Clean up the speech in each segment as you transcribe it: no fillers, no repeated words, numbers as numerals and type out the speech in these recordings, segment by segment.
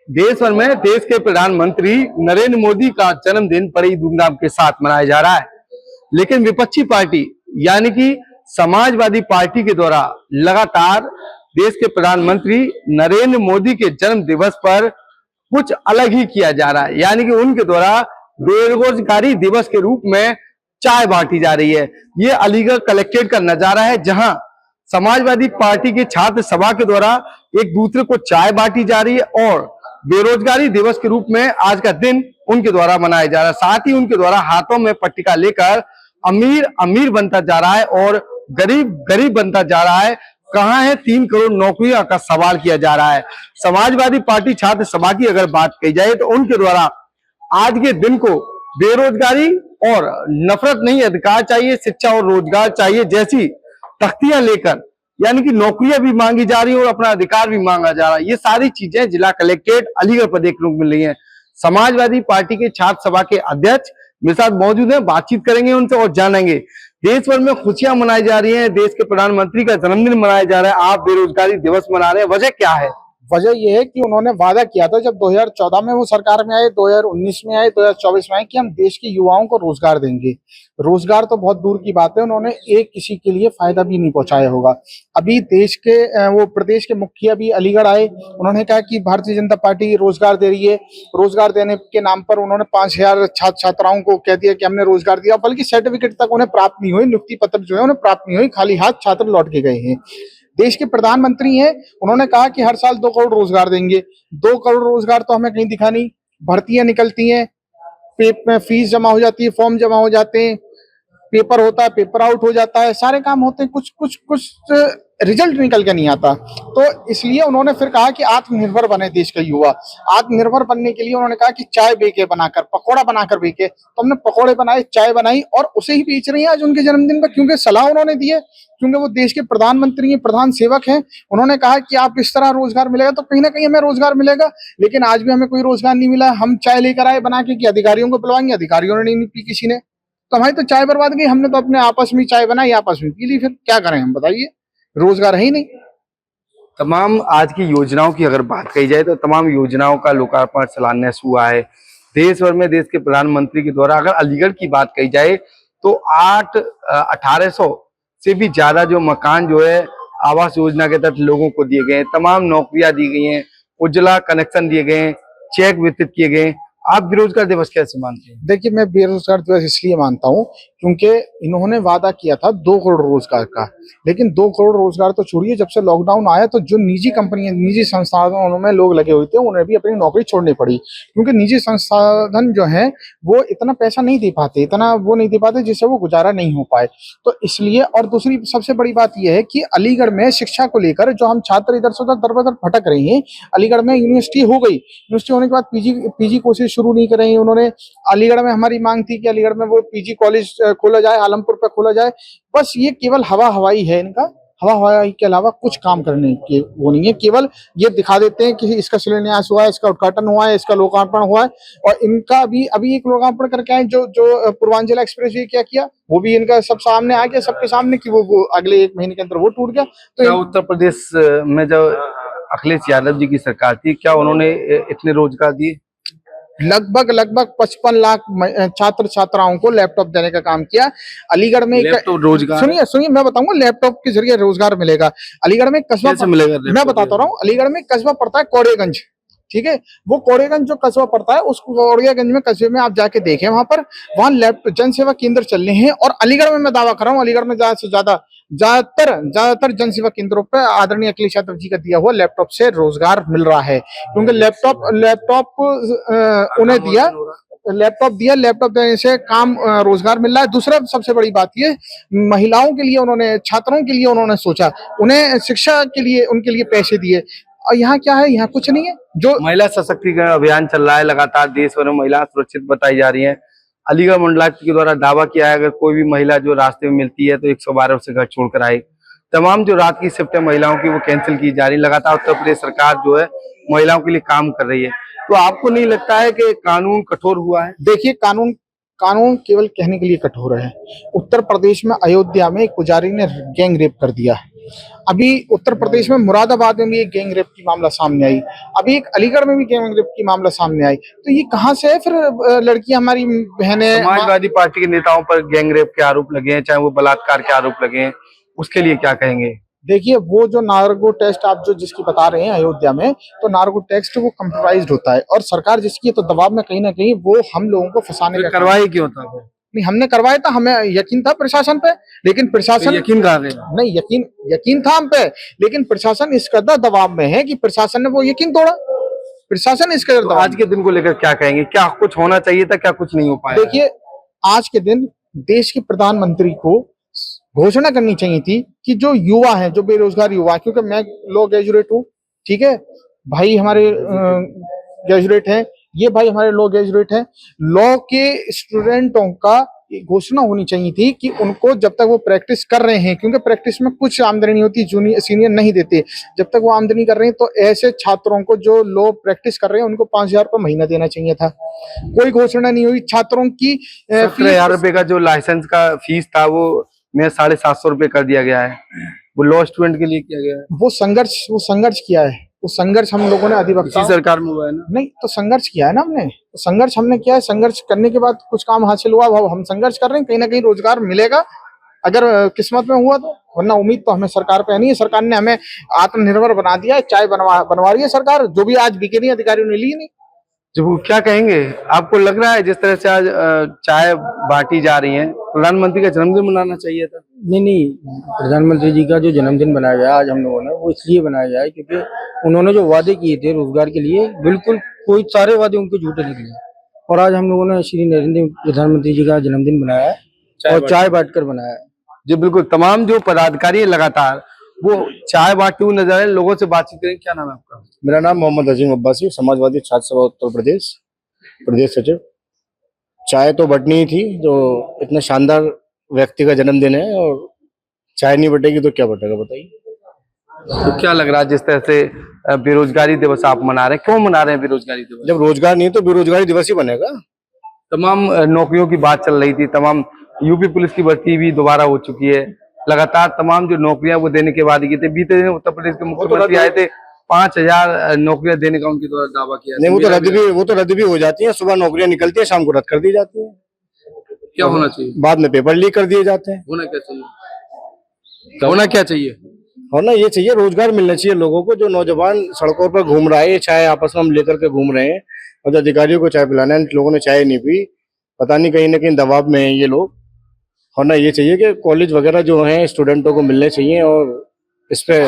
देश भर में देश के प्रधानमंत्री नरेंद्र मोदी का जन्मदिन बड़ी धूमधाम के साथ मनाया जा रहा है, लेकिन विपक्षी पार्टी यानी कि समाजवादी पार्टी के द्वारा लगातार देश के प्रधानमंत्री नरेंद्र मोदी के जन्म दिवस पर कुछ अलग ही किया जा रहा है। यानी कि उनके द्वारा बेरोजगारी दिवस के रूप में चाय बांटी जा रही है। ये अलीगढ़ कलेक्ट्रेट का नजारा है, जहां समाजवादी पार्टी के छात्र सभा के द्वारा एक दूसरे को चाय बांटी जा रही है और बेरोजगारी दिवस के रूप में आज का दिन उनके द्वारा मनाया जा रहा है। साथ ही उनके द्वारा हाथों में पट्टिका लेकर अमीर अमीर बनता जा रहा है और गरीब गरीब बनता जा रहा है। कहां है 3 करोड़ नौकरियां का सवाल किया जा रहा है। समाजवादी पार्टी छात्र सभा की अगर बात की जाए तो उनके द्वारा आज के दिन को बेरोजगारी और नफरत नहीं, अधिकार चाहिए, शिक्षा और रोजगार चाहिए जैसी तख्तियां लेकर यानी कि नौकरियां भी मांगी जा रही है और अपना अधिकार भी मांगा जा रहा है। ये सारी चीजें जिला कलेक्ट्रेट अलीगढ़ पर देखने को मिल रही है। समाजवादी पार्टी के छात्र सभा के अध्यक्ष मेरे साथ मौजूद हैं, बातचीत करेंगे उनसे और जानेंगे। देश भर में खुशियां मनाई जा रही हैं, देश के प्रधानमंत्री का जन्मदिन मनाया जा रहा है, आप बेरोजगारी दिवस मना रहे हैं, वजह क्या है? वजह यह है कि उन्होंने वादा किया था जब 2014 में वो सरकार में आए, 2019 में आए, 2024 में आए कि हम देश के युवाओं को रोजगार देंगे। रोजगार तो बहुत दूर की बात है, उन्होंने एक किसी के लिए फायदा भी नहीं पहुंचाया होगा। अभी देश के वो प्रदेश के मुखिया भी अलीगढ़ आए, उन्होंने कहा कि भारतीय जनता पार्टी रोजगार दे रही है। रोजगार देने के नाम पर उन्होंने 5000 छात्र छात्राओं को कह दिया कि हमने रोजगार दिया, बल्कि सर्टिफिकेट तक उन्हें प्राप्त नहीं हुई, नियुक्ति पत्र जो है उन्हें प्राप्त नहीं हुई, खाली हाथ छात्र लौट के गए हैं। देश के प्रधानमंत्री हैं, उन्होंने कहा कि हर साल 2 करोड़ रोजगार देंगे। 2 करोड़ रोजगार तो हमें कहीं दिखा नहीं। भर्तियां निकलती हैं, फीस जमा हो जाती है, फॉर्म जमा हो जाते हैं, पेपर होता है, पेपर आउट हो जाता है, सारे काम होते हैं, कुछ रिजल्ट निकल के नहीं आता। तो इसलिए उन्होंने फिर कहा कि आत्मनिर्भर बने देश का युवा। आत्मनिर्भर बनने के लिए उन्होंने कहा कि चाय बेचे बनाकर, पकौड़ा बनाकर बेचे। तो हमने पकौड़े बनाए, चाय बनाई और उसे ही बेच रही हैं आज उनके जन्मदिन पर, क्योंकि सलाह उन्होंने दी है, क्योंकि वो देश के प्रधानमंत्री हैं, प्रधान सेवक हैं। उन्होंने कहा कि आप इस तरह रोजगार मिलेगा तो कहीं ना कहीं हमें रोजगार मिलेगा। लेकिन आज भी हमें कोई रोजगार नहीं मिला। हम चाय लेकर आए बना के कि अधिकारियों को बुलवाएंगे, अधिकारियों ने नहीं पी किसी ने, तो हमारी तो चाय बर्बाद गई। हमने तो अपने आपस में चाय बनाई, आपस में पी ली, फिर क्या करें हम, बताइए, रोजगार है ही नहीं। तमाम आज की योजनाओं की अगर बात कही जाए तो तमाम योजनाओं का लोकार्पण शिलान्यास हुआ है देश भर में। देश के प्रधानमंत्री के द्वारा अगर अलीगढ़ की बात कही जाए तो 1800 से भी ज्यादा जो मकान जो है आवास योजना के तहत लोगों को दिए गए हैं, तमाम नौकरियां दी गई हैं, उज्ज्वला कनेक्शन दिए गए हैं, चेक वितरित किए गए। आप बेरोजगार दिवस कैसे मानते हैं? देखिए, मैं बेरोजगार दिवस इसलिए मानता हूँ क्योंकि इन्होंने वादा किया था 2 करोड़ रोजगार का, लेकिन 2 करोड़ रोजगार तो छोड़िए, जब से लॉकडाउन आया तो जो निजी कंपनियां, निजी संस्थानों में लोग लगे हुए थे, उन्हें भी अपनी नौकरी छोड़नी पड़ी, क्योंकि निजी संस्थान जो है वो इतना पैसा नहीं दे पाते, इतना वो नहीं दे पाते जिससे वो गुजारा नहीं हो पाए। तो इसलिए, और दूसरी सबसे बड़ी बात यह है कि अलीगढ़ में शिक्षा को लेकर जो हम छात्र इधर से उधर दर बदर भटक रहे हैं, अलीगढ़ में यूनिवर्सिटी हो गई, यूनिवर्सिटी होने के बाद पीजी कोर्सेज शुरू नहीं कर रहे हैं उन्होंने। अलीगढ़ में हमारी मांग थी कि अलीगढ़ में वो पीजी कॉलेज खोला जाए, आलमपुर पे खोला जाए। बस ये केवल हवा हवाई है इनका, हवा हवाई के अलावा कुछ काम करने के वो नहीं है। केवल ये दिखा देते हैं कि इसका शिलान्यास हुआ है, इसका उद्घाटन हुआ है, इसका लोकार्पण हुआ है। और इनका भी अभी एक लोकार्पण करके आए, जो पूर्वांचल एक्सप्रेस वे क्या किया, वो भी इनका सब सामने आ गया, सबके सामने, कि वो अगले 1 महीने के अंदर वो टूट गया। तो उत्तर प्रदेश में जब अखिलेश यादव जी की सरकार थी, क्या उन्होंने इतने रोजगार दिए? लगभग 55 लाख छात्र छात्राओं को लैपटॉप देने का काम किया। अलीगढ़ में रोजगार, सुनिए मैं बताऊंगा, लैपटॉप के जरिए रोजगार मिलेगा। अलीगढ़ में कस्बा मिलेगा, मैं बताता रहा हूँ, अलीगढ़ में कस्बा पड़ता है कौड़ेगंज, ठीक है। वो कौड़ेगंज जो कस्बा पड़ता है, उस कौड़ेगंज में कस्बे में आप जाके देखें, वहां लैपटॉप जन सेवा केंद्र चल रहे हैं। और अलीगढ़ में मैं दावा कर रहा हूँ, अलीगढ़ में ज्यादा से ज्यादातर जन सेवा केंद्रों पे आदरणीय अखिलेश यादव जी का दिया हुआ लैपटॉप से रोजगार मिल रहा है, क्योंकि लैपटॉप उन्हें दिया, लैपटॉप देने से काम रोजगार मिल रहा है। दूसरा सबसे बड़ी बात ये, महिलाओं के लिए उन्होंने, छात्रों के लिए उन्होंने सोचा, उन्हें शिक्षा के लिए उनके लिए पैसे दिए। और यहाँ क्या है, यहाँ कुछ नहीं है। जो महिला सशक्तिकरण अभियान चल रहा है, लगातार देश भर में महिला सुरक्षित बताई जा रही है। अलीगढ़ मंडलायुक्त के द्वारा दावा किया है अगर कोई भी महिला जो रास्ते में मिलती है तो 112 से घर छोड़कर आए। तमाम जो रात की शिफ्ट है महिलाओं की वो कैंसिल की जा रही है। लगातार उत्तर प्रदेश सरकार जो है महिलाओं के लिए काम कर रही है। तो आपको नहीं लगता है कि कानून कठोर हुआ है? देखिए, कानून केवल कहने के लिए कठोर है। उत्तर प्रदेश में अयोध्या में एक पुजारी ने गैंग रेप कर दिया, अभी उत्तर प्रदेश में मुरादाबाद में भी एक गैंग रेप की मामला सामने आई, अभी एक अलीगढ़ में भी गैंग रेप की मामला सामने आई। तो ये कहाँ से है फिर? लड़कियां हमारी बहनें, समाजवादी पार्टी के नेताओं पर गैंग रेप के आरोप लगे हैं, चाहे वो बलात्कार के आरोप लगे हैं, उसके लिए क्या कहेंगे? देखिए, वो जो नार्को टेस्ट आप जो जिसकी बता रहे हैं अयोध्या में, तो नार्को टेस्ट वो कंप्यूटराइज्ड होता है और सरकार जिसकी है, तो दबाव में कहीं ना कहीं वो हम लोगों को फंसाने का करवाई क्यों था वो? नहीं, हमने करवाया था, हमें यकीन था प्रशासन पे, लेकिन प्रशासन यकीन कहाँ गया? नहीं, यकीन था हम पे, लेकिन प्रशासन इस कदर दबाव में है कि प्रशासन ने वो यकीन तोड़ा। प्रशासन इस कदर तो दबाव। आज के दिन को लेकर क्या कहेंगे? क्या कुछ होना चाहिए था, क्या कुछ नहीं हो पाया? देखिए, आज के दिन देश के प्रधानमंत्री को घोषणा करनी चाहिए थी कि जो युवा है, जो बेरोजगार युवा, क्योंकि मैं लॉ ग्रेजुएट हूँ, ठीक है भाई, हमारे ग्रेजुएट हैं, ये भाई हमारे लॉ ग्रेजुएट हैं, लॉ के स्टूडेंटों का घोषणा होनी चाहिए थी कि उनको जब तक वो प्रैक्टिस कर रहे हैं, क्योंकि प्रैक्टिस में कुछ आमदनी नहीं होती, जूनियर सीनियर नहीं देते, जब तक वो आमदनी कर रहे हैं, तो ऐसे छात्रों को जो लॉ प्रैक्टिस कर रहे हैं उनको 5,000 रुपये महीना देना चाहिए था। कोई घोषणा नहीं हुई। छात्रों की 17,000 रुपए का जो लाइसेंस का फीस था वो में 750 रुपए कर दिया गया है, वो लॉ स्टूडेंट के लिए किया गया है। वो संघर्ष किया है, वो संघर्ष हम लोगों ने अधिवक्ता इसी सरकार में हुआ है ना? नहीं, तो संघर्ष किया है ना हमने, तो संघर्ष हमने किया है, संघर्ष करने के बाद कुछ काम हासिल हुआ, अब हम संघर्ष कर रहे हैं, कहीं ना कहीं रोजगार मिलेगा अगर किस्मत में हुआ तो, वरना उम्मीद तो हमें सरकार पे नहीं है। सरकार ने हमें आत्मनिर्भर बना दिया है, चाय बनवा रही है सरकार, जो भी आज बिके नहीं, अधिकारियों ने ली नहीं। जब क्या कहेंगे, आपको लग रहा है जिस तरह से आज चाय बांटी जा रही है, प्रधानमंत्री का जन्मदिन मनाना चाहिए था? नहीं, प्रधानमंत्री जी का जो जन्मदिन बनाया गया आज हम लोगों ने, वो इसलिए बनाया गया है क्योंकि उन्होंने जो वादे किए थे रोजगार के लिए, बिल्कुल कोई सारे वादे उनके झूठे निकले, और आज हम लोगों ने श्री नरेंद्र प्रधानमंत्री जी का जन्मदिन बनाया है और चाय बांटकर बनाया है। जी बिल्कुल, तमाम जो पदाधिकारी है लगातार वो चाय बांटते हुए नजर आए, लोगों से बातचीत करें। क्या नाम है आपका? मेरा नाम मोहम्मद अजीम अब्बासी, समाजवादी छात्र सभा उत्तर प्रदेश प्रदेश सचिव। चाय तो बटनी ही थी, जो इतने शानदार व्यक्ति का जन्मदिन है, और चाय नहीं बटेगी तो क्या बटेगा बताइए। तो क्या लग रहा है जिस तरह से बेरोजगारी दिवस आप मना रहे हैं, क्यों मना रहे हैं बेरोजगारी दिवस? जब रोजगार नहीं तो बेरोजगारी दिवस ही बनेगा। तमाम नौकरियों की बात चल रही थी, तमाम यूपी पुलिस की भर्ती भी दोबारा हो चुकी है, लगातार तमाम जो नौकरियां वो देने के वादे किए थे। बीते दिन उत्तर प्रदेश के मुख्यमंत्री आए थे, 5,000 नौकरियां देने का उनके द्वारा दावा किया। नहीं, वो तो रद्द भी हो जाती है। सुबह नौकरियां निकलती है, शाम को रद्द कर दी जाती है। क्या होना चाहिए? बाद में पेपर लीक कर दिए जाते हैं। होना क्या चाहिए? होना क्या चाहिए? होना ये चाहिए, रोजगार मिलना चाहिए लोगों को। जो नौजवान सड़कों पर घूम रहा है, चाय आपस में हम लेकर के घूम रहे हैं, और जो अधिकारियों को चाय पिलाना है, लोगों ने चाय नहीं पी, पता नहीं कहीं ना कहीं दबाव में है ये लोग। होना ये चाहिए कि कॉलेज वगैरह जो हैं स्टूडेंटों को मिलने चाहिए, और इस पे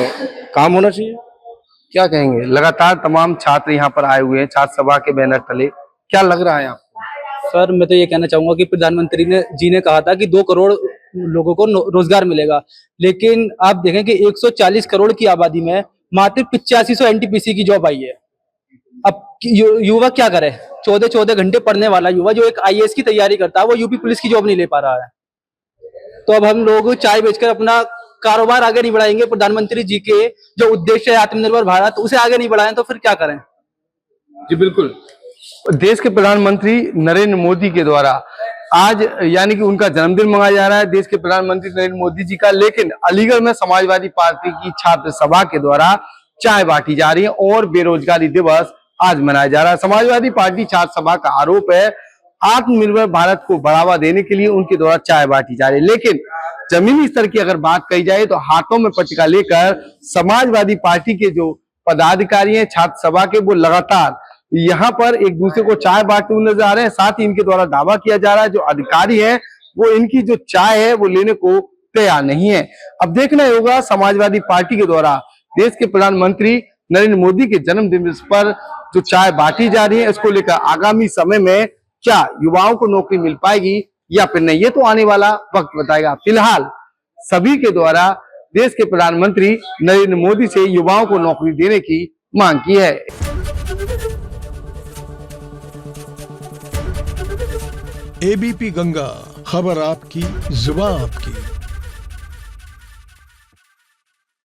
काम होना चाहिए। क्या कहेंगे? लगातार तमाम छात्र यहाँ पर आए हुए हैं छात्र सभा के बैनर तले, क्या लग रहा है आपको? सर, मैं तो ये कहना चाहूंगा कि प्रधानमंत्री जी ने कहा था कि 2 करोड़ लोगों को रोजगार मिलेगा, लेकिन आप देखें कि 140 करोड़ की आबादी में मात्र 8500 एनटीपीसी की जॉब आई है। अब युवा क्या करे? 14 घंटे पढ़ने वाला युवा जो एक आईएएस की तैयारी करता है, वो यूपी पुलिस की जॉब नहीं ले पा रहा है। तो अब हम लोग चाय बेचकर अपना कारोबार आगे नहीं बढ़ाएंगे, प्रधानमंत्री जी के जो उद्देश्य है आत्मनिर्भर भारत, उसे आगे नहीं बढ़ाएं, तो फिर क्या करें? जी बिल्कुल, देश के प्रधानमंत्री नरेंद्र मोदी के द्वारा आज यानी कि उनका जन्मदिन मनाया जा रहा है, देश के प्रधानमंत्री नरेंद्र मोदी जी का, लेकिन अलीगढ़ में समाजवादी पार्टी की छात्र सभा के द्वारा चाय बांटी जा रही है और बेरोजगारी दिवस आज मनाया जा रहा है। समाजवादी पार्टी छात्र सभा का आरोप है आत्मनिर्भर भारत को बढ़ावा देने के लिए उनके द्वारा चाय बांटी जा रही है, लेकिन जमीनी स्तर की अगर बात कही जाए तो हाथों में पटका लेकर समाजवादी पार्टी के जो पदाधिकारी हैं छात्र सभा के, वो लगातार यहाँ पर एक दूसरे को चाय बांटते हुए नजर आ रहे हैं। साथ ही इनके द्वारा दावा किया जा रहा है जो अधिकारी हैं वो इनकी जो चाय है वो लेने को तैयार नहीं है। अब देखना होगा समाजवादी पार्टी के द्वारा देश के प्रधानमंत्री नरेंद्र मोदी के जन्मदिन पर जो चाय बांटी जा रही है, इसको लेकर आगामी समय में क्या युवाओं को नौकरी मिल पाएगी या फिर नहीं, ये तो आने वाला वक्त बताएगा। फिलहाल सभी के द्वारा देश के प्रधानमंत्री नरेंद्र मोदी से युवाओं को नौकरी देने की मांग की है। एबीपी गंगा, खबर आपकी, जुबान आपकी।